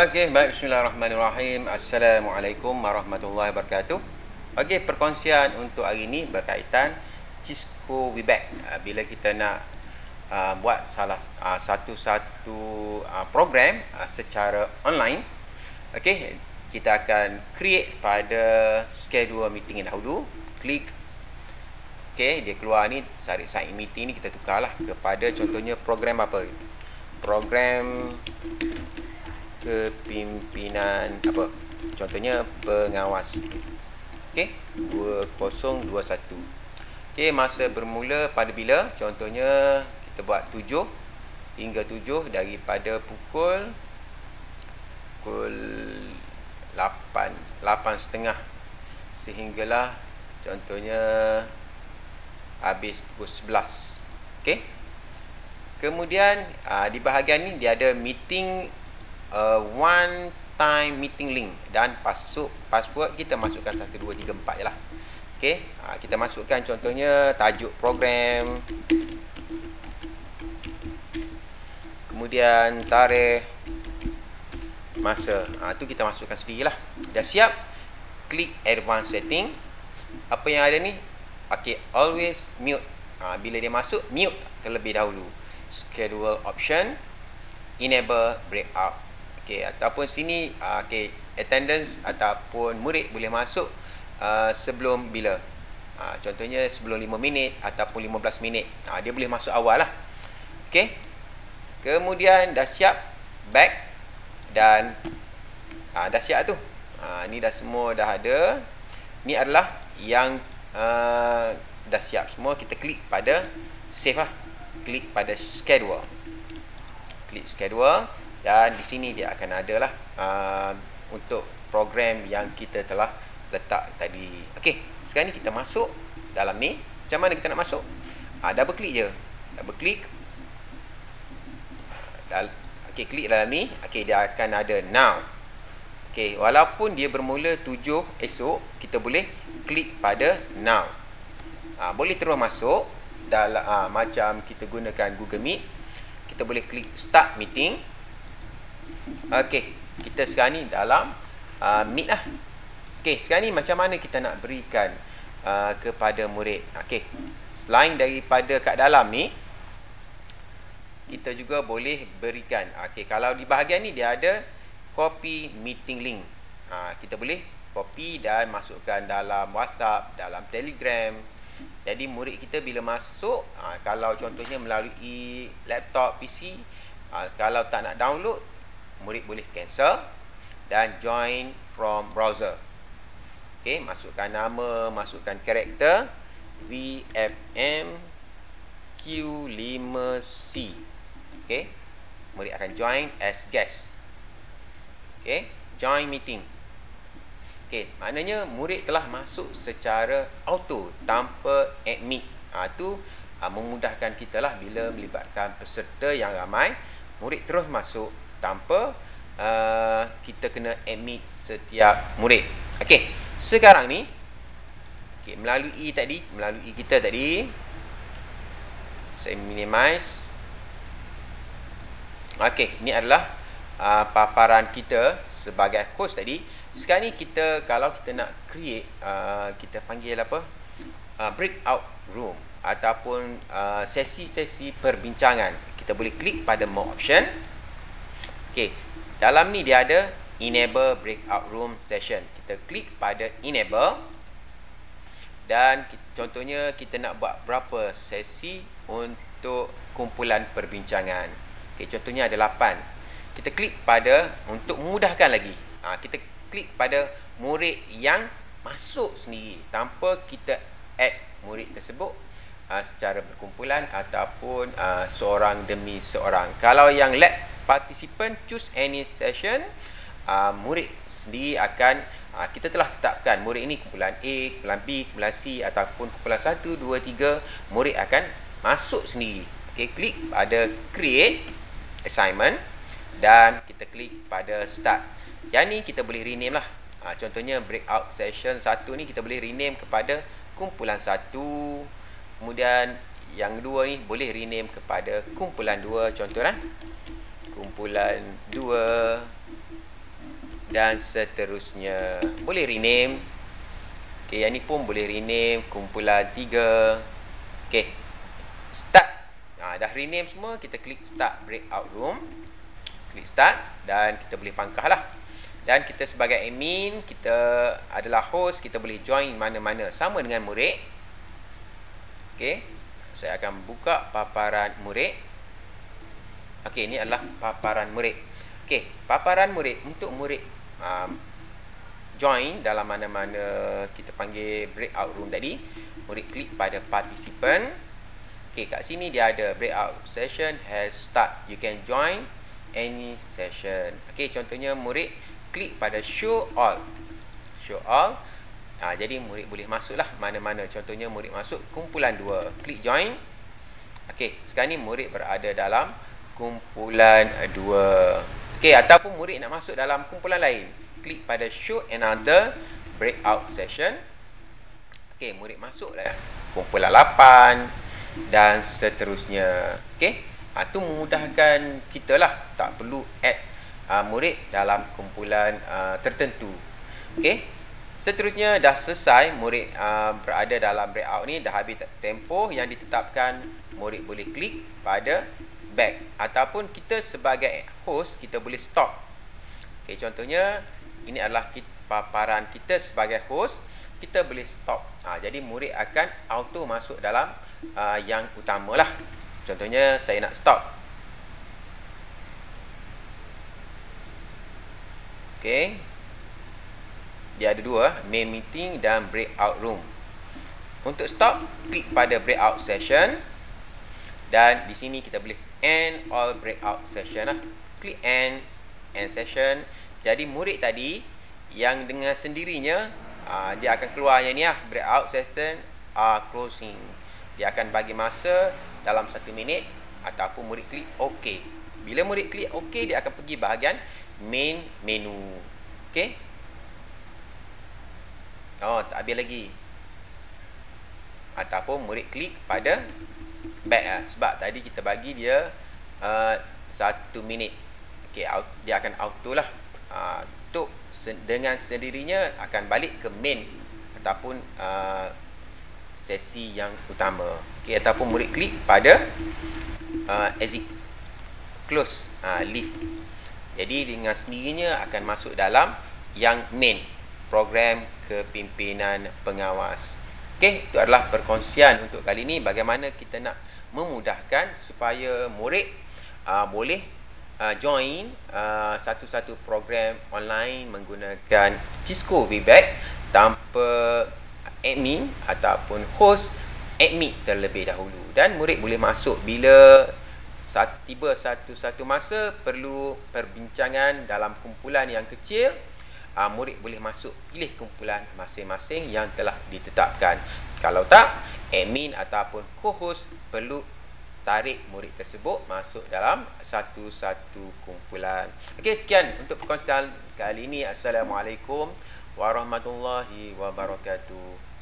Okey, baik. Bismillahirrahmanirrahim. Assalamualaikum warahmatullahi wabarakatuh. Okey, perkongsian untuk hari ini berkaitan Cisco Webex. Bila kita nak buat satu program secara online, okey, kita akan create pada schedule meeting dahulu. Klik, okey, dia keluar ni, sign meeting ni kita tukarlah kepada contohnya program apa? Program kepimpinan apa, contohnya pengawas. Okey, 2021. Okey, masa bermula pada bila, contohnya kita buat 7 hingga 7 daripada pukul 8.30 sehinggalah contohnya habis pukul 11. Okey, kemudian di bahagian ni dia ada meeting one time meeting link dan password kita masukkan 1 2 3 4 je lah. Okey, kita masukkan contohnya tajuk program, kemudian tarikh, masa. Tu kita masukkan sendirilah. Dah siap, klik advanced setting. Apa yang ada ni? Okey, always mute. Bila dia masuk, mute terlebih dahulu. Schedule option, enable breakout. Okey, ataupun sini okey, attendance ataupun murid boleh masuk sebelum bila, contohnya sebelum 5 minit ataupun 15 minit. Dia boleh masuk awal lah. Okey, kemudian dah siap, back, dan dah siap tu. Ni dah semua dah ada. Ni adalah yang dah siap semua. Kita klik pada save lah, klik pada schedule, klik schedule. Dan di sini dia akan ada lah untuk program yang kita telah letak tadi. Okey, sekarang ni kita masuk dalam ni. Macam mana kita nak masuk? Double klik je. Double klik. Okey, klik dalam ni. Okey, dia akan ada now. Okey, walaupun dia bermula 7 esok, kita boleh klik pada now. Boleh terus masuk dalam macam kita gunakan Google Meet. Kita boleh klik start meeting. Okey, kita sekarang ni dalam Meet lah. Okey, sekarang ni macam mana kita nak berikan kepada murid? Okey, selain daripada kat dalam ni, kita juga boleh berikan. Okey, kalau di bahagian ni dia ada copy meeting link. Kita boleh copy dan masukkan dalam WhatsApp, dalam Telegram. Jadi murid kita bila masuk, kalau contohnya melalui laptop, PC, kalau tak nak download, murid boleh cancel dan join from browser. Okey, masukkan nama, masukkan karakter VFM Q5C. Okey, murid akan join as guest. Okey, join meeting. Okey, maknanya murid telah masuk secara auto tanpa admit. Tu memudahkan kita lah bila melibatkan peserta yang ramai. Murid terus masuk tanpa kita kena admit setiap murid. Okey, sekarang ni melalui kita tadi, saya minimize. Okey, ni adalah paparan kita sebagai host tadi. Sekarang ni kalau kita nak create, kita panggil apa, breakout room ataupun sesi-sesi perbincangan. Kita boleh klik pada more option. Okey, dalam ni dia ada enable breakout room session. Kita klik pada enable. Dan contohnya kita nak buat berapa sesi untuk kumpulan perbincangan. Okey, contohnya ada 8. Kita klik pada, untuk memudahkan lagi, kita klik pada murid yang masuk sendiri tanpa kita add murid tersebut secara berkumpulan ataupun seorang demi seorang. Kalau yang lab participant choose any session, murid sendiri akan kita telah tetapkan murid ini kumpulan A, kumpulan B, kumpulan C ataupun kumpulan 1, 2, 3, murid akan masuk sendiri. Okey, klik pada create assignment dan kita klik pada start. Yang ni kita boleh rename lah. Contohnya breakout session 1 ni kita boleh rename kepada kumpulan 1. Kemudian yang 2 ni boleh rename kepada kumpulan 2, contohnya kumpulan 2 dan seterusnya. Boleh rename. Okey, yang ni pun boleh rename kumpulan 3. Okey. Start. Dah rename semua, kita klik start breakout room. Klik start dan kita boleh pangkah lah. Dan kita sebagai admin, kita adalah host, kita boleh join mana-mana sama dengan murid. Okey. Saya akan buka paparan murid. Okey, ini adalah paparan murid. Okey, paparan murid untuk murid join dalam mana-mana kita panggil breakout room tadi. Murid klik pada participant. Okey, kat sini dia ada breakout session has start. You can join any session. Okey, contohnya murid klik pada show all. Show all. Jadi murid boleh masuklah mana-mana. Contohnya murid masuk kumpulan 2. Klik join. Okey, sekarang ni murid berada dalam kumpulan 2. Okey, ataupun murid nak masuk dalam kumpulan lain. Klik pada show another breakout session. Okey, murid masuklah kumpulan 8 dan seterusnya. Okey, itu memudahkan kita lah. Tak perlu add murid dalam kumpulan tertentu. Okey, seterusnya dah selesai murid berada dalam breakout ni, dah habis tempoh yang ditetapkan, murid boleh klik pada back ataupun kita sebagai host kita boleh stop. Okey, contohnya ini adalah paparan kita sebagai host, kita boleh stop. Jadi murid akan auto masuk dalam yang utamalah. Contohnya saya nak stop. Okey. Dia ada dua, main meeting dan breakout room. Untuk stop, klik pada breakout session. Dan di sini kita boleh end all breakout session lah. Klik end session. Jadi murid tadi yang dengan sendirinya dia akan keluar yang ni lah, breakout session closing. Dia akan bagi masa dalam 1 minit ataupun murid klik OK. Bila murid klik OK, dia akan pergi bahagian main menu. Okey. Tak habis lagi. Ataupun murid klik pada back sebab tadi kita bagi dia 1 minit. Okey, dia akan auto lah. Untuk dengan sendirinya akan balik ke main ataupun sesi yang utama. Okey, ataupun murid klik pada exit close leave. Jadi dengan sendirinya akan masuk dalam yang main, program kepimpinan pengawas. Okey, itu adalah perkongsian untuk kali ini bagaimana kita nak memudahkan supaya murid boleh join satu-satu program online menggunakan Cisco Webex tanpa admin ataupun host admit terlebih dahulu. Dan murid boleh masuk bila tiba satu masa perlu perbincangan dalam kumpulan yang kecil, murid boleh masuk pilih kumpulan masing-masing yang telah ditetapkan. Kalau tak, admin ataupun co-host perlu tarik murid tersebut masuk dalam satu-satu kumpulan. Okey, sekian untuk perkongsian kali ini. Assalamualaikum warahmatullahi wabarakatuh.